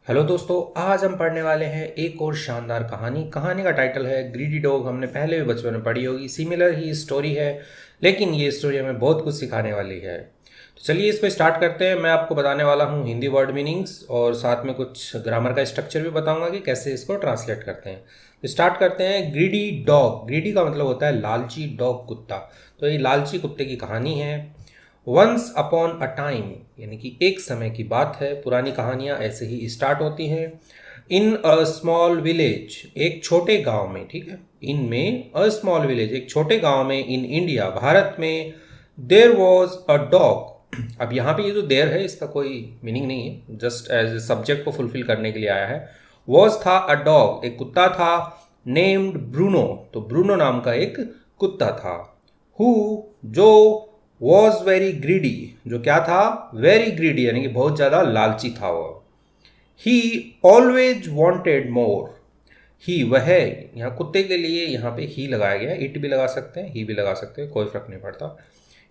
Hello दोस्तों, आज हम पढ़ने वाले हैं एक और शानदार कहानी का टाइटल है ग्रीडी डॉग। हमने पहले भी बचपन में पढ़ी होगी, सिमिलर ही स्टोरी है, लेकिन ये स्टोरी हमें बहुत कुछ सिखाने वाली है। तो चलिए इसको स्टार्ट करते हैं। मैं आपको बताने वाला हूँ हिंदी वर्ड मीनिंग्स और साथ में कुछ ग्रामर का स्ट्रक्चर भी बताऊंगा कि कैसे इसको ट्रांसलेट करते हैं। तो स्टार्ट करते हैं। ग्रीडी डॉग, ग्रीडी का मतलब होता है लालची, डॉग कुत्ता। तो ये लालची कुत्ते की कहानी है। वंस अपॉन अ टाइम यानी कि एक समय की बात है। पुरानी कहानियां ऐसे ही स्टार्ट होती हैं। इन अ स्मॉल विलेज, एक छोटे गांव में, ठीक है, इनमें अ स्मॉल विलेज, एक छोटे गांव में, इन इंडिया, भारत में, देयर वॉज अ डॉग। अब यहाँ पे ये जो देयर है इसका कोई मीनिंग नहीं है, जस्ट एज सब्जेक्ट को फुलफिल करने के लिए आया है। वॉज था अ डॉग, एक कुत्ता था। नेम्ड ब्रूनो, तो ब्रूनो नाम का एक कुत्ता था। हु, जो, वॉज वेरी ग्रीडी, जो क्या था, वेरी ग्रीडी यानी कि बहुत ज़्यादा लालची था वो। ही ऑलवेज वॉन्टेड मोर, ही वह, यहाँ कुत्ते के लिए यहाँ पे ही लगाया गया, इट भी लगा सकते हैं, ही भी लगा सकते हैं, कोई फर्क नहीं पड़ता।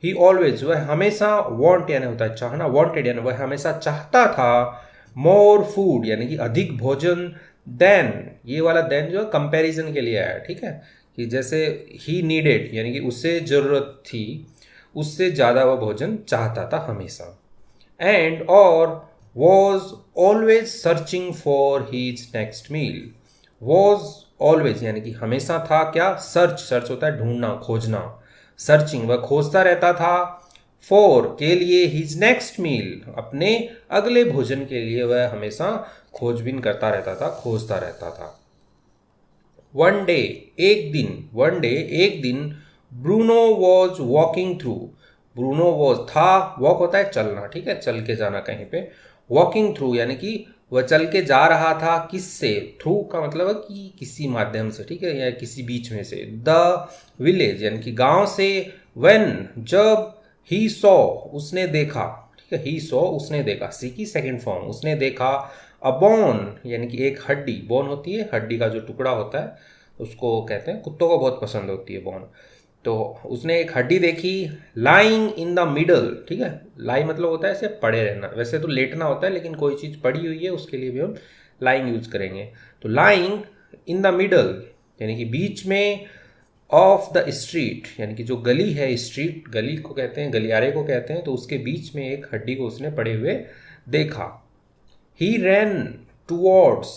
ही ऑलवेज, वह हमेशा, वॉन्ट यानी होता है चाहना, वॉन्टेड यानी वह हमेशा चाहता था। मोर फूड यानी कि अधिक भोजन। देन, ये वाला देन जो है कंपैरिजन के लिए आया, ठीक है, कि जैसे ही नीडेड यानी कि उसे जरूरत थी, उससे ज़्यादा वह भोजन चाहता था हमेशा। एंड और was always searching for his next meal. Was always यानी कि हमेशा था क्या, सर्च, सर्च होता है ढूंढना, खोजना। सर्चिंग, वह खोजता रहता था। फॉर के लिए, हीज नेक्स्ट मील अपने अगले भोजन के लिए वह हमेशा खोजबीन करता रहता था, खोजता रहता था। वन डे, एक दिन, वन डे एक दिन, Bruno was walking through, Bruno was था, वॉक होता है चलना, ठीक है, चल के जाना कहीं पे। वॉकिंग थ्रू यानी कि वह चल के जा रहा था, किससे, थ्रू का मतलब है कि किसी माध्यम से, ठीक है, या किसी बीच में से। द विलेज यानी कि गांव से। वेन, जब। ही सॉ, उसने देखा, ठीक है, ही सॉ उसने देखा, सी की सेकंड फॉर्म, उसने देखा। अ बोन यानी कि एक हड्डी, बोन होती है हड्डी का जो टुकड़ा होता है, उसको कहते हैं, कुत्तों को बहुत पसंद होती है बोन। तो उसने एक हड्डी देखी। लाइंग इन द मिडल, ठीक है, लाई मतलब होता है ऐसे पड़े रहना, वैसे तो लेटना होता है, लेकिन कोई चीज़ पड़ी हुई है उसके लिए भी हम लाइंग यूज करेंगे। तो लाइंग इन द मिडल यानी कि बीच में। ऑफ द स्ट्रीट यानी कि जो गली है, स्ट्रीट गली को कहते हैं, गलियारे को कहते हैं, तो उसके बीच में एक हड्डी को उसने पड़े हुए देखा। ही रैन टूवर्ड्स,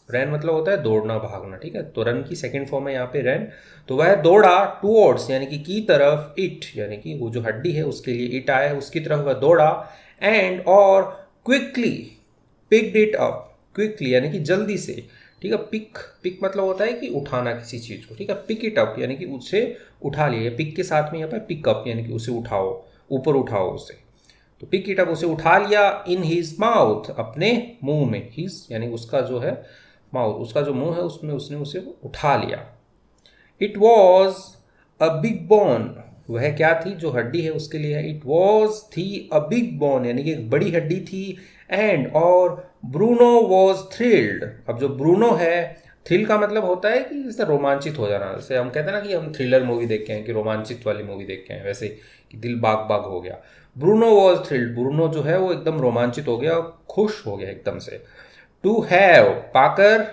रैन मतलब होता है दौड़ना, भागना, ठीक है, तो रन की सेकंड फॉर्म है यहाँ पे रैन। तो वह दौड़ा टूवर्ड्स यानी कि की तरफ, इट यानी कि वो जो हड्डी है उसके लिए इट आया है, उसकी तरफ वह दौड़ा। एंड और quickly picked it up, quickly यानी कि जल्दी से, ठीक है, पिक, पिक मतलब होता है कि उठाना किसी चीज़ को, ठीक है, पिक इट अप यानी कि उसे उठा लिया, पिक के साथ में यहाँ पर पिकअप यानी कि उसे उठाओ, ऊपर उठाओ उसे। तो पिक इट अप उसे उठा लिया। इन हिज माउथ, अपने मुंह में, हिज यानी उसका जो है माउथ, उसका जो मुंह है उसमें उसने उसे उठा लिया। It was a big bone, वह क्या थी, जो हड्डी है उसके लिए है, इट वॉज थी अ बिग बोन यानी कि एक बड़ी हड्डी थी। एंड और ब्रूनो वॉज थ्रिल्ड, अब जो ब्रूनो है, थ्रिल का मतलब होता है कि जैसे रोमांचित हो जाना, जैसे हम कहते हैं ना कि हम थ्रिलर मूवी देख के हैं, कि रोमांचित वाली मूवी देख के हैं, वैसे कि दिल बाग बाग हो गया। ब्रूनो वॉज थ्रिल्ड, ब्रूनो जो है वो एकदम रोमांचित हो गया, खुश हो गया एकदम से। टू हैव, पाकर,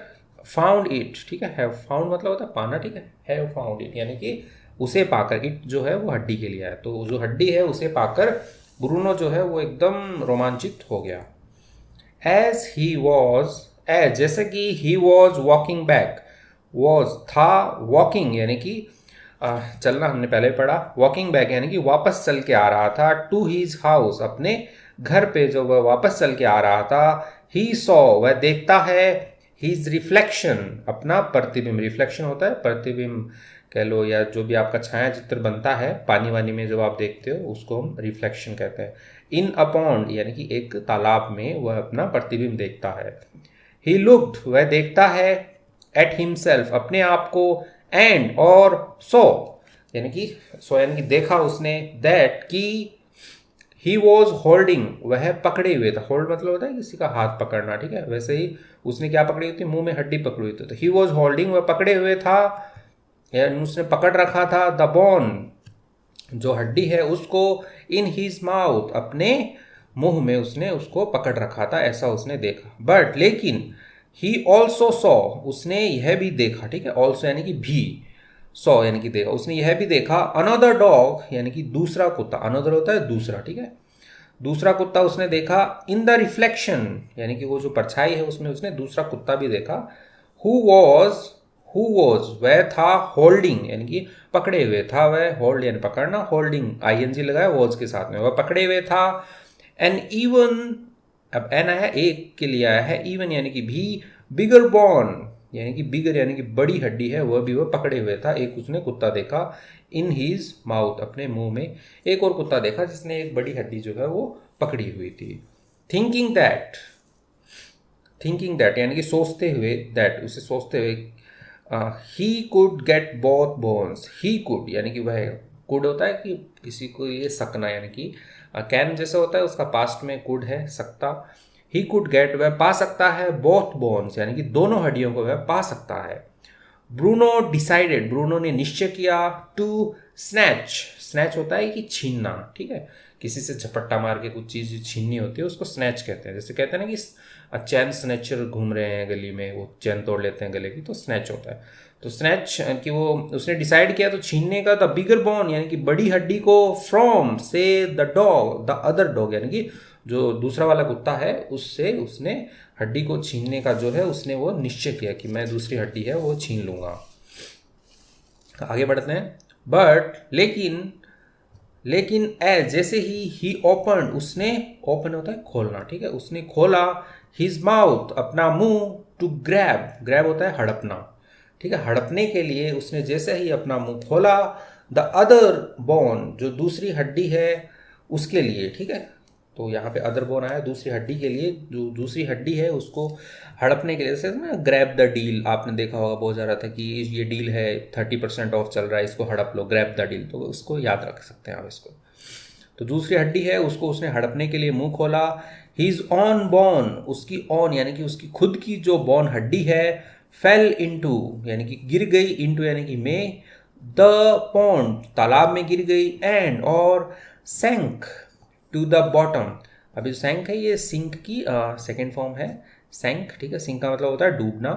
फाउंड इट, ठीक है, हैव फाउंड मतलब होता है पाना, ठीक है, हैव फाउंड इट यानी कि उसे पाकर, इट जो है वो हड्डी के लिए है, तो जो हड्डी है उसे पाकर ब्रूनो जो है वो एकदम रोमांचित हो गया। एज ही वॉज, एज जैसे कि he was walking back, was था, वॉकिंग यानी कि चलना, हमने पहले पढ़ा। वॉकिंग बैक यानी कि वापस चल के आ रहा था। टू हीज हाउस, अपने घर पे जो वह वापस चल के आ रहा था। ही सॉ, वह देखता है। हीज रिफ्लेक्शन, अपना प्रतिबिंब, रिफ्लेक्शन होता है प्रतिबिंब कह लो, या जो भी आपका छाया चित्र बनता है पानी वानी में जब आप देखते हो उसको हम रिफ्लेक्शन कहते हैं। इन अ पॉन्ड यानी कि एक तालाब में वह अपना प्रतिबिंब देखता है। ही लुक्ड, वह देखता है। एट हिमसेल्फ, अपने आप को। एंड और सो यानी कि सो यानी कि देखा उसने। दैट की ही वॉज होल्डिंग, वह पकड़े हुए था, होल्ड मतलब होता है किसी का हाथ पकड़ना, ठीक है, वैसे ही उसने क्या पकड़ी हुई थी, मुंह में हड्डी पकड़ी हुई थी, तो ही वॉज होल्डिंग, वह पकड़े हुए था, यानी उसने पकड़ रखा था। द बोन, जो हड्डी है उसको। इन हीज माउथ, अपने मुंह में उसने उसको पकड़ रखा था, ऐसा उसने देखा। बट लेकिन ही ऑल्सो सॉ, उसने यह भी देखा, ठीक है, ऑल्सो यानी कि भी, सॉ यानी कि देखा, उसने यह भी देखा, अनदर डॉग यानी कि दूसरा कुत्ता, अनदर होता है दूसरा, ठीक है, दूसरा कुत्ता उसने देखा, इन द रिफ्लेक्शन यानी कि वो जो परछाई है उसमें उसने दूसरा कुत्ता भी देखा, हु वॉज, हु वॉज वह था, होल्डिंग यानी कि पकड़े हुए था, वह होल्ड यानी पकड़ना, होल्डिंग आईएनजी लगाया वॉज के साथ में, वह पकड़े हुए था, एन इवन, अब एन आया एक के लिए आया है, इवन यानी कि भी, बिगर बॉन यानी कि बिगर यानी कि बड़ी हड्डी है, वह भी वह पकड़े हुए था, एक उसने कुत्ता देखा, इन हीज माउथ अपने मुंह में, एक और कुत्ता देखा जिसने एक बड़ी हड्डी जो है वो पकड़ी हुई थी। थिंकिंग दैट, थिंकिंग दैट यानी कि सोचते हुए, दैट उसे सोचते हुए, he could get both bones, he could यानी कि वह, कुड होता है कि किसी को ये सकना, यानी कि कैन जैसे होता है उसका पास्ट में कुड है सकता, ही कुड गेट वह पा सकता है, बोथ बोन्स यानी कि दोनों हड्डियों को वह पा सकता है। ब्रूनो डिसाइडेड, ब्रूनो ने निश्चय किया, टू स्नैच, स्नैच होता है कि छीनना, ठीक है, किसी से झपट्टा मार के कुछ चीज़ छीननी होती है उसको स्नैच कहते हैं, जैसे कहते हैं ना कि चैन स्नैचर घूम रहे हैं गली में, वो चैन तोड़ लेते हैं गले की, तो स्नैच होता है। तो स्नैच कि वो उसने डिसाइड किया तो छीनने का, द बिगर बोन यानी कि बड़ी हड्डी को, फ्रॉम से the dog, the other dog यानी कि जो दूसरा वाला कुत्ता है उससे उसने हड्डी को छीनने का जो है उसने वो निश्चय किया कि मैं दूसरी हड्डी है वो छीन लूंगा। आगे बढ़ते हैं। बट लेकिन, लेकिन एज जैसे ही ओपन, उसने, ओपन होता है खोलना, ठीक है, उसने खोला, हिज माउथ अपना मुंह, टू ग्रैब, ग्रैब होता है हड़पना, ठीक है, हड़पने के लिए उसने जैसे ही अपना मुंह खोला, द अदर बोन जो दूसरी हड्डी है उसके लिए, ठीक है, तो यहाँ पे अदर बोन आया दूसरी हड्डी के लिए, जो दूसरी हड्डी है उसको हड़पने के लिए, जैसे ना ग्रैब द डील आपने देखा होगा, बहुत जा रहा था कि ये डील है 30% ऑफ चल रहा है, इसको हड़प लो, ग्रैब द डील, तो उसको याद रख सकते हैं आप इसको। तो दूसरी हड्डी है उसको उसने हड़पने के लिए मुंह खोला, हीज ऑन बोन, उसकी ऑन यानी कि उसकी खुद की जो बोन हड्डी है, फेल इनटू यानी कि गिर गई, इनटू यानी कि में, द पॉन्ड तालाब में गिर गई, एंड और सैंक टू द बॉटम, अभी सैंक है ये सिंक की सेकेंड फॉर्म है, सैंक, ठीक है, सिंक का मतलब होता है डूबना,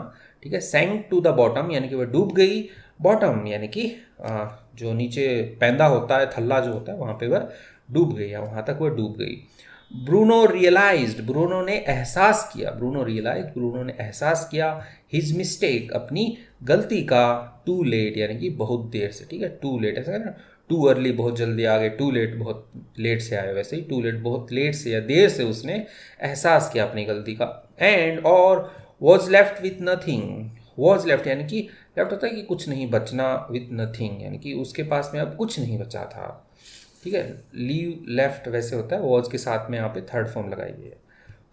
ठीक है, सैंक टू द बॉटम यानी कि वह डूब गई, बॉटम यानी कि जो नीचे पैंदा होता है, थल्ला जो होता है वहाँ पे वह डूब गई, या वहाँ तक वह डूब गई। ब्रूनो रियलाइज्ड, ब्रूनो ने एहसास किया, ब्रूनो रियलाइज, ब्रूनो ने एहसास किया, हिज मिस्टेक अपनी गलती का, टू लेट यानी कि बहुत देर से, ठीक है, टू लेट ऐसा ना, टू अर्ली बहुत जल्दी आ गए, टू लेट बहुत लेट से आए, वैसे ही टू लेट बहुत लेट से या देर से उसने एहसास किया अपनी गलती का, एंड और was left with nothing, was left यानी कि लेफ्ट होता है कि कुछ नहीं बचना, विथ नथिंग यानी कि उसके पास में अब कुछ नहीं बचा था, ठीक है, लीव लेफ्ट वैसे होता है, वॉज के साथ में यहाँ पे थर्ड फॉर्म लगाई है।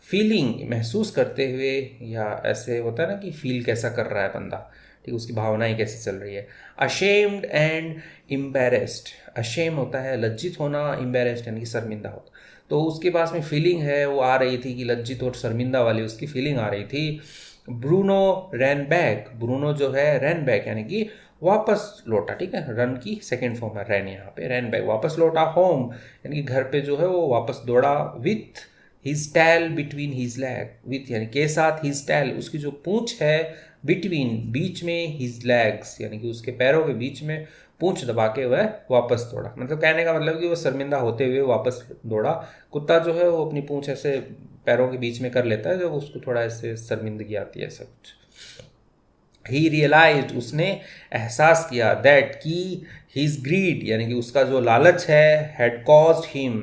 फीलिंग महसूस करते हुए, या ऐसे होता है ना कि फील कैसा कर रहा है बंदा, ठीक, उसकी भावनाएं कैसी चल रही है। अशेम्ड एंड एम्बेरेस्ड, अशेम होता है लज्जित होना, एम्बेरेस्ड यानी कि शर्मिंदा होता, तो उसके पास में फीलिंग है वो आ रही थी कि लज्जित और शर्मिंदा वाली उसकी फीलिंग आ रही थी। ब्रूनो रैन बैक, ब्रूनो जो है रैन बैक यानी कि वापस लौटा, ठीक है, रन की सेकेंड फॉर्म है रैन, यहाँ पे रैन बैक वापस लौटा, होम यानी कि घर पे जो है वो वापस दौड़ा, with his tail between his leg, with यानी के साथ, हिज टैल उसकी जो पूंछ है, बिटवीन बीच में, हिज लैग्स यानी कि उसके पैरों के बीच में पूंछ दबा के वह वापस दौड़ा, मतलब कहने का मतलब कि वो शर्मिंदा होते हुए वापस दौड़ा। कुत्ता जो है वो अपनी पूंछ ऐसे पैरों के बीच में कर लेता है जब उसको थोड़ा ऐसे शर्मिंदगी आती है, ऐसा कुछ। ही रियलाइज्ड, उसने एहसास किया, दैट कि हिज ग्रीड यानी कि उसका जो लालच है, हैड कॉज्ड हिम,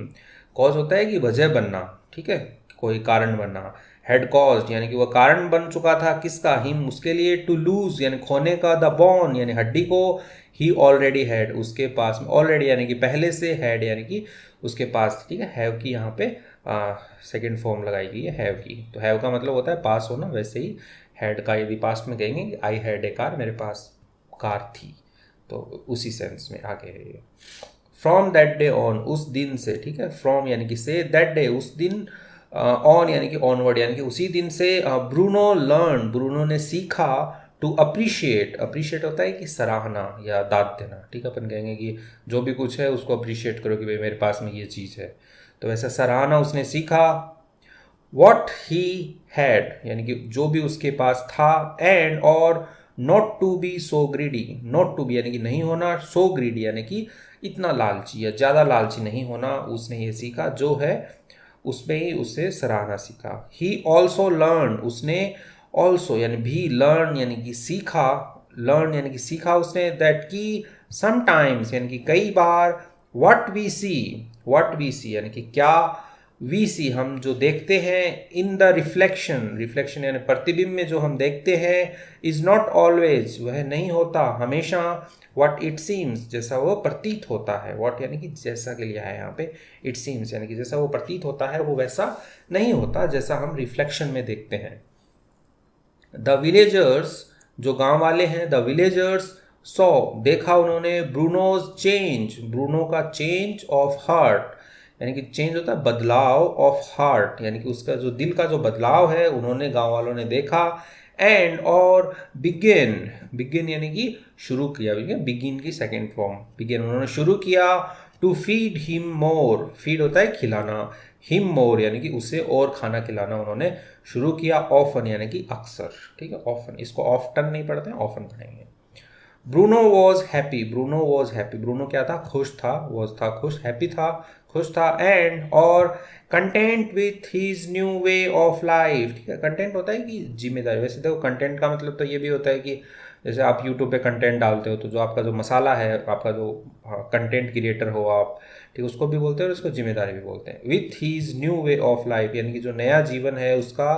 कॉज होता है कि वजह बनना, ठीक है, कोई कारण बनना, हैड कॉज्ड यानी कि वह कारण बन चुका था, किसका, हिम उसके लिए, टू लूज यानी खोने का, द बॉन यानी हड्डी को, ही ऑलरेडी हैड उसके पास में, ऑलरेडी यानी कि पहले से, हैड यानी कि उसके पास, ठीक है, हैव की यहाँ पे सेकेंड फॉर्म लगाई गई है हैव की, तो हैव का मतलब होता है पास होना, वैसे ही हैड का यदि पास्ट में कहेंगे आई हैड ए कार, मेरे पास कार थी, तो उसी सेंस में आगे है ये। फ्रॉम दैट डे ऑन, उस दिन से, ठीक है, फ्रॉम यानी कि से, दैट डे उस दिन, ऑन यानी कि ऑनवर्ड यानी कि उसी दिन से, ब्रूनो लर्न ब्रूनो ने सीखा, टू अप्रिशिएट, अप्रिशिएट होता है कि सराहना या दाद देना, ठीक है, अपन कहेंगे कि जो भी कुछ है उसको अप्रिशिएट करो कि भाई मेरे पास में ये चीज़ है, तो वैसा सराहना उसने सीखा। वॉट ही हैड यानी कि जो भी उसके पास था, एंड और not to be so greedy, not to be यानी कि नहीं होना, सो ग्रीडी यानी कि इतना लालची या ज़्यादा लालची नहीं होना, उसने ये सीखा जो है उसमें ही उसे सराहना सीखा। ही ऑल्सो लर्न, उसने ऑल्सो यानी भी, लर्न यानी कि सीखा, लर्न यानी कि सीखा उसने, दैट की समटाइम्स यानी कि कई बार, व्हाट वी सी यानी कि क्या, वी सी हम जो देखते हैं, इन द रिफ्लेक्शन, रिफ्लेक्शन यानी प्रतिबिंब में जो हम देखते हैं, इज नॉट ऑलवेज वह नहीं होता हमेशा, व्हाट इट सीम्स जैसा वो प्रतीत होता है, व्हाट यानी कि जैसा के लिए है यहाँ पे, इट सीम्स यानी कि जैसा वो प्रतीत होता है वो वैसा नहीं होता जैसा हम रिफ्लेक्शन में देखते हैं। द विलेजर्स जो गांव वाले हैं, द विलेजर्स सॉ देखा उन्होंने, ब्रूनोज चेंज, ब्रूनो का चेंज ऑफ हार्ट यानी कि चेंज होता है बदलाव, ऑफ हार्ट यानी कि उसका जो दिल का जो बदलाव है उन्होंने गांव वालों ने देखा। एंड और बिगिन, बिगिन यानी कि शुरू किया, बिगिन की सेकेंड फॉर्म बिगिन, उन्होंने शुरू किया। To feed him more, feed होता है खिलाना, हिम मोर यानी कि उसे और खाना खिलाना उन्होंने शुरू किया। ऑफन यानी कि अक्सर, ठीक है, ऑफन, इसको ऑफ्टन नहीं पढ़ते हैं, ऑफन पढ़ेंगे। Bruno was happy, Bruno was happy, Bruno क्या था, खुश था, वॉज था खुश, हैप्पी था खुश था। एंड और content with his new way of life, ठीक है, कंटेंट होता है कि जिम्मेदारी, वैसे देखो कंटेंट का मतलब तो ये भी होता है कि जैसे आप यूट्यूब पे कंटेंट डालते हो तो जो आपका जो मसाला है, आपका जो कंटेंट क्रिएटर हो आप, ठीक, उसको भी बोलते हैं और उसको जिम्मेदारी भी बोलते हैं। With his new way of life यानी कि जो नया जीवन है उसका,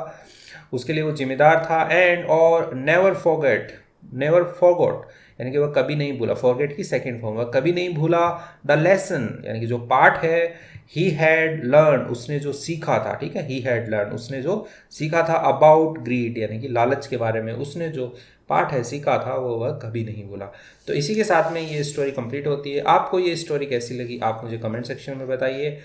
उसके लिए वो जिम्मेदार था। एंड और नेवर फॉरगेट, नेवर फॉरगॉट यानी कि वह कभी नहीं भूला, फॉरगेट की सेकेंड फॉर्म, वह कभी नहीं भूला। द लेसन यानी कि जो पाठ है, ही हैड लर्न उसने जो सीखा था, ठीक है, ही हैड लर्न उसने जो सीखा था, अबाउट ग्रीड यानी कि लालच के बारे में उसने जो पाठ है सीखा था वो वह कभी नहीं भूला। तो इसी के साथ में ये स्टोरी कंप्लीट होती है। आपको ये स्टोरी कैसी लगी आप मुझे कमेंट सेक्शन में बताइए।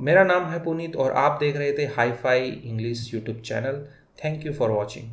मेरा नाम है पुनीत और आप देख रहे थे hi fi English YouTube channel. Thank you for watching.